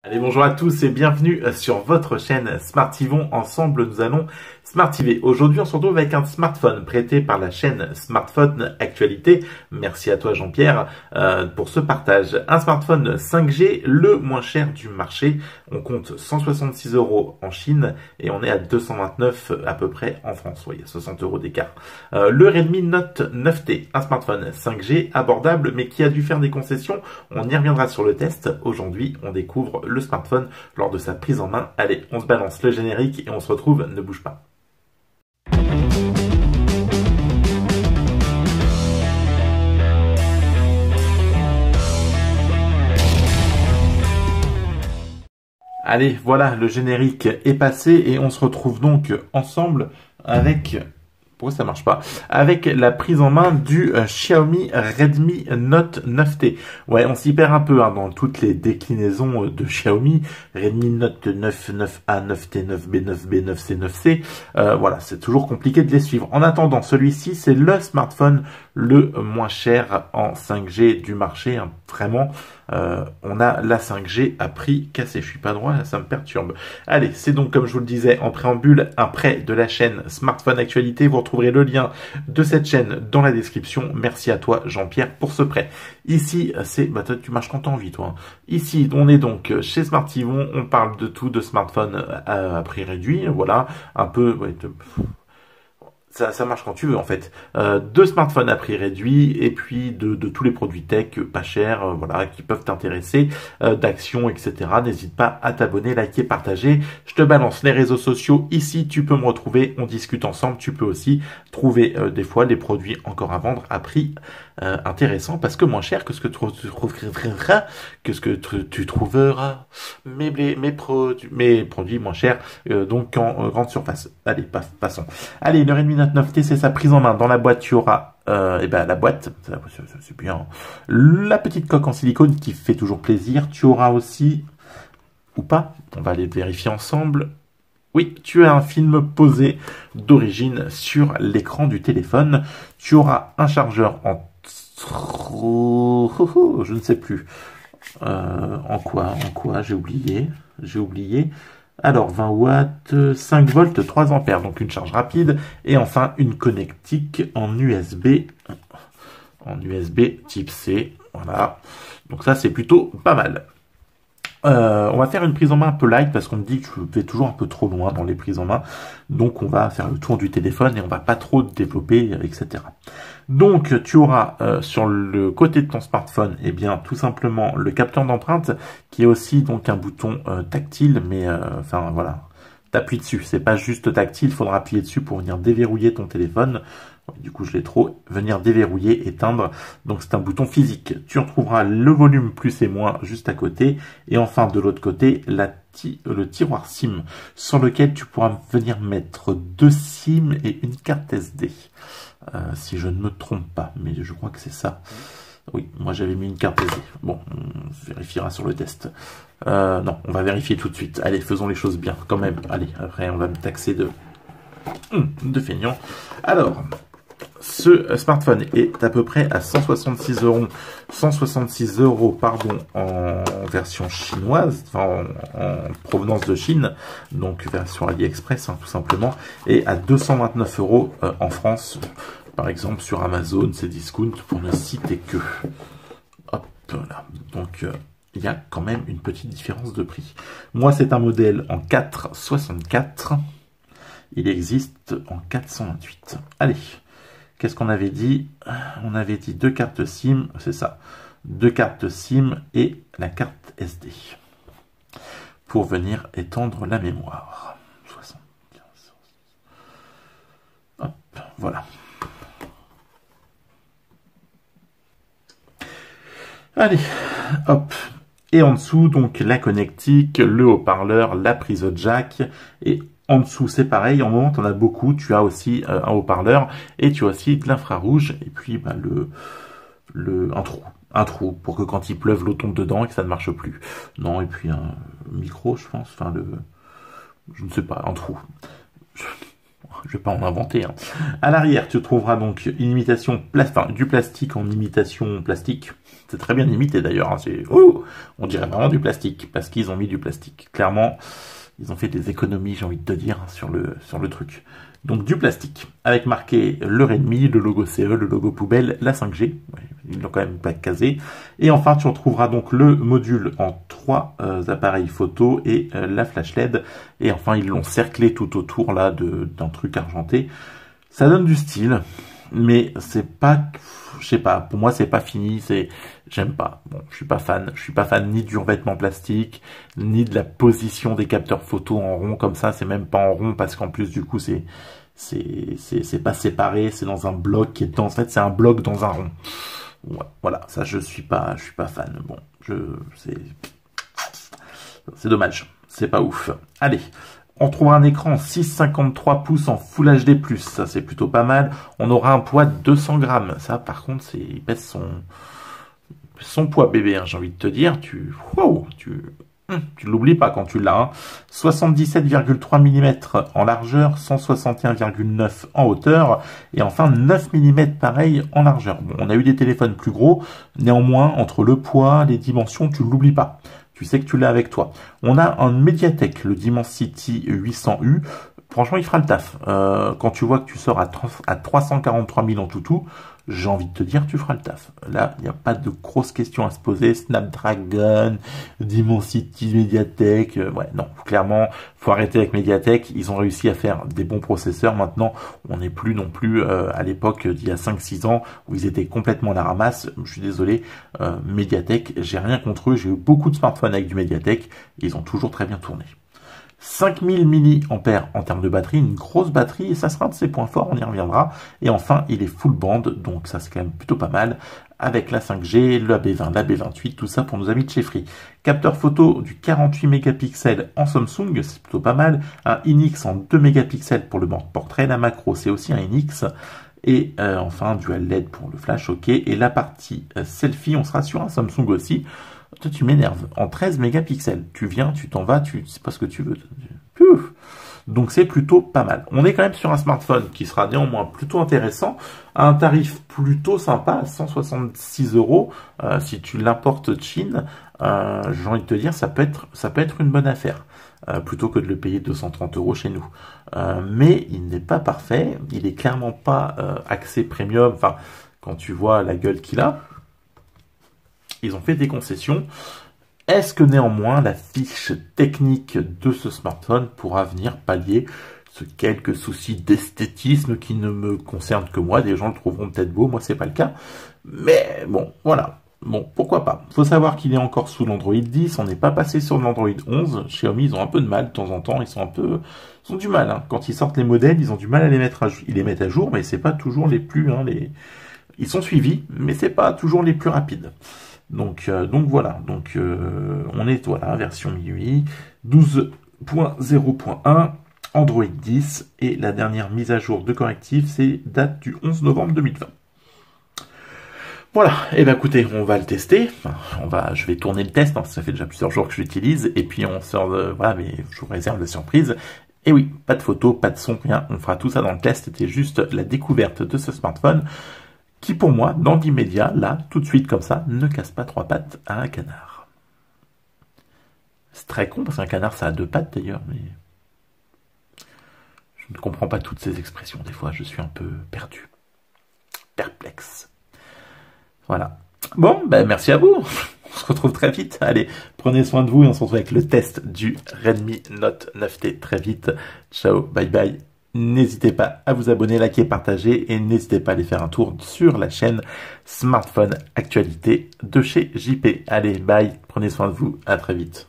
Allez, bonjour à tous et bienvenue sur votre chaîne Smartivon. Ensemble, nous allons smartiver. Aujourd'hui, on se retrouve avec un smartphone prêté par la chaîne Smartphone Actualité. Merci à toi, Jean-Pierre, pour ce partage. Un smartphone 5G, le moins cher du marché. On compte 166 € en Chine et on est à 229 à peu près en France. Oui, il y a 60 € d'écart. Le Redmi Note 9T, un smartphone 5G abordable, mais qui a dû faire des concessions. On y reviendra sur le test. Aujourd'hui, on découvre le smartphone lors de sa prise en main. Allez, on se balance le générique et on se retrouve, ne bouge pas. Allez, voilà, le générique est passé et on se retrouve donc ensemble avec... Pourquoi ça marche pas? Avec la prise en main du Xiaomi Redmi Note 9T. Ouais, on s'y perd un peu dans toutes les déclinaisons de Xiaomi. Redmi Note 9, 9A, 9T, 9B, 9B, 9C, 9C. Voilà, c'est toujours compliqué de les suivre. En attendant, celui-ci, c'est le smartphone le moins cher en 5G du marché. Vraiment, on a la 5G à prix cassé. Je suis pas droit, ça me perturbe. Allez, c'est donc, comme je vous le disais en préambule, un prêt de la chaîne Smartphone Actualité. Vous retrouverez le lien de cette chaîne dans la description. Merci à toi, Jean-Pierre, pour ce prêt. Ici, c'est... Bah, tu marches quand t'as envie, toi. Ici, on est donc chez Smartivon. On parle de tout, de smartphone à prix réduit. Voilà, un peu... Ouais, ça marche quand tu veux en fait. De smartphones à prix réduit et puis de tous les produits tech pas chers, voilà, qui peuvent t'intéresser, d'actions, etc. N'hésite pas à t'abonner, liker, partager. Je te balance les réseaux sociaux. Ici, tu peux me retrouver, on discute ensemble. Tu peux aussi trouver des fois des produits encore à vendre à prix intéressant parce que moins cher que ce que tu trouveras, mes produits moins chers, donc en grande surface. Allez, passons. Allez, le Redmi Note 9T, c'est sa prise en main. Dans la boîte, tu auras la boîte, c'est bien. La petite coque en silicone qui fait toujours plaisir. Tu auras aussi, ou pas, on va aller vérifier ensemble. Oui, tu as un film posé d'origine sur l'écran du téléphone. Tu auras un chargeur en... Je ne sais plus. En quoi, j'ai oublié. Alors, 20 watts, 5 volts, 3 ampères, donc une charge rapide. Et enfin, une connectique en USB type C. Voilà. Donc ça, c'est plutôt pas mal. On va faire une prise en main un peu light parce qu'on me dit que je vais toujours un peu trop loin dans les prises en main. Donc, on va faire le tour du téléphone et on va pas trop développer, etc. Donc, tu auras sur le côté de ton smartphone, eh bien, tout simplement le capteur d'empreinte qui est aussi donc un bouton tactile, mais enfin voilà, t'appuies dessus. C'est pas juste tactile, il faudra appuyer dessus pour venir déverrouiller ton téléphone. Du coup, je l'ai trop. Venir déverrouiller, éteindre. Donc, c'est un bouton physique. Tu retrouveras le volume plus et moins juste à côté. Et enfin, de l'autre côté, le tiroir SIM sur lequel tu pourras venir mettre 2 SIM et une carte SD. Si je ne me trompe pas. Mais je crois que c'est ça. Oui, moi j'avais mis une carte SD. Bon, on vérifiera sur le test. Non, on va vérifier tout de suite. Allez, faisons les choses bien quand même. Allez, après, on va me taxer de feignant. Alors... Ce smartphone est à peu près à 166 €, pardon, en version chinoise, enfin en provenance de Chine, donc version AliExpress tout simplement, et à 229 € en France, par exemple sur Amazon, Cdiscount, pour ne citer que. Hop là, donc il y a quand même une petite différence de prix. Moi, c'est un modèle en 464, il existe en 428. Allez. Qu'est-ce qu'on avait dit? On avait dit 2 cartes SIM, c'est ça. 2 cartes SIM et la carte SD. Pour venir étendre la mémoire. 75. Hop, voilà. Allez, hop. Et en dessous, donc la connectique, le haut-parleur, la prise jack et... En dessous, c'est pareil. En moment, tu en as beaucoup. Tu as aussi un haut-parleur et tu as aussi de l'infrarouge. Et puis, bah, un trou pour que quand il pleuve, l'eau tombe dedans et que ça ne marche plus. Non, et puis un micro, je pense. Enfin, je ne sais pas, un trou. Je vais pas en inventer. Hein. À l'arrière, tu trouveras donc une imitation, du plastique en imitation plastique. C'est très bien imité d'ailleurs. Hein. On dirait vraiment du plastique parce qu'ils ont mis du plastique. Clairement, ils ont fait des économies, j'ai envie de te dire, sur le truc. Donc du plastique, avec marqué le Redmi, le logo CE, le logo poubelle, la 5G. Ouais, ils l'ont quand même pas casé. Et enfin, tu retrouveras donc le module en 3 appareils photo et la flash LED. Et enfin, ils l'ont cerclé tout autour là d'un truc argenté. Ça donne du style, mais c'est pas, je sais pas, pour moi c'est pas fini, j'aime pas. Bon, je suis pas fan ni du revêtement plastique, ni de la position des capteurs photo en rond comme ça, c'est même pas en rond parce qu'en plus du coup c'est pas séparé, c'est dans un bloc qui est en fait c'est un bloc dans un rond. Ouais, voilà, ça je suis pas fan. Bon, c'est dommage, c'est pas ouf. Allez. On trouvera un écran 6,53 pouces en Full HD+, ça c'est plutôt pas mal. On aura un poids de 200 grammes. Ça par contre, il pèse son poids bébé, hein, j'ai envie de te dire. Tu l'oublies pas quand tu l'as. Hein. 77,3 mm en largeur, 161,9 en hauteur. Et enfin 9 mm pareil en largeur. Bon, on a eu des téléphones plus gros. Néanmoins, entre le poids, les dimensions, tu ne l'oublies pas. Tu sais que tu l'as avec toi. On a un Mediatek, le Dimensity 800U. Franchement, il fera le taf. Quand tu vois que tu sors à 343 000 en tout, j'ai envie de te dire, tu feras le taf. Là, il n'y a pas de grosses questions à se poser. Snapdragon, Dimensity, Mediatek. Ouais, non, clairement, faut arrêter avec Mediatek. Ils ont réussi à faire des bons processeurs. Maintenant, on n'est plus non plus à l'époque d'il y a 5-6 ans où ils étaient complètement à la ramasse. Je suis désolé, Mediatek, j'ai rien contre eux. J'ai eu beaucoup de smartphones avec du Mediatek. Ils ont toujours très bien tourné. 5000 mAh en termes de batterie, une grosse batterie, et ça sera un de ses points forts, on y reviendra. Et enfin, il est full band, donc ça c'est quand même plutôt pas mal, avec la 5G, la B20, la B28, tout ça pour nos amis de chez Free. Capteur photo du 48 mégapixels en Samsung, c'est plutôt pas mal. Un INX en 2 mégapixels pour le mode portrait, la macro c'est aussi un INX. Et enfin, dual LED pour le flash, ok. Et la partie selfie, on sera sur un Samsung aussi. Toi, tu m'énerves. En 13 mégapixels. Tu viens, tu t'en vas, tu sais pas ce que tu veux. Pouf. Donc, c'est plutôt pas mal. On est quand même sur un smartphone qui sera néanmoins plutôt intéressant, à un tarif plutôt sympa, à 166 €. Si tu l'importes de Chine, j'ai envie de te dire, ça peut être une bonne affaire. Plutôt que de le payer 230 € chez nous. Mais il n'est pas parfait. Il est clairement pas axé premium. Enfin, quand tu vois la gueule qu'il a, ils ont fait des concessions. Est-ce que néanmoins la fiche technique de ce smartphone pourra venir pallier ce quelques soucis d'esthétisme qui ne me concernent que moi? Des gens le trouveront peut-être beau, moi c'est pas le cas. Mais bon, voilà. Bon, pourquoi pas. Faut savoir qu'il est encore sous l'Android 10, on n'est pas passé sur l'Android 11. Xiaomi, ils ont un peu de mal de temps en temps, ils ont du mal. Hein. Quand ils sortent les modèles, ils ont du mal à les mettre à jour, mais c'est pas toujours les plus... Hein, Ils sont suivis, mais c'est pas toujours les plus rapides. Donc voilà, on est voilà, version MIUI 12.0.1, Android 10, et la dernière mise à jour de correctif, c'est date du 11 novembre 2020. Voilà, et ben écoutez, on va le tester. Je vais tourner le test, hein, ça fait déjà plusieurs jours que je l'utilise, et puis on sort voilà, mais je vous réserve la surprise. Et oui, pas de photo, pas de son, rien, on fera tout ça dans le test, c'était juste la découverte de ce smartphone, qui pour moi, dans l'immédiat, là, tout de suite comme ça, ne casse pas 3 pattes à un canard. C'est très con, parce qu'un canard, ça a 2 pattes d'ailleurs, mais... Je ne comprends pas toutes ces expressions, des fois, je suis un peu perdu. Perplexe. Voilà. Bon, ben merci à vous. On se retrouve très vite. Allez, prenez soin de vous et on se retrouve avec le test du Redmi Note 9T très vite. Ciao, bye bye. N'hésitez pas à vous abonner, liker, partager et n'hésitez pas à aller faire un tour sur la chaîne Smartphone Actualité de chez JP. Allez, bye, prenez soin de vous, à très vite.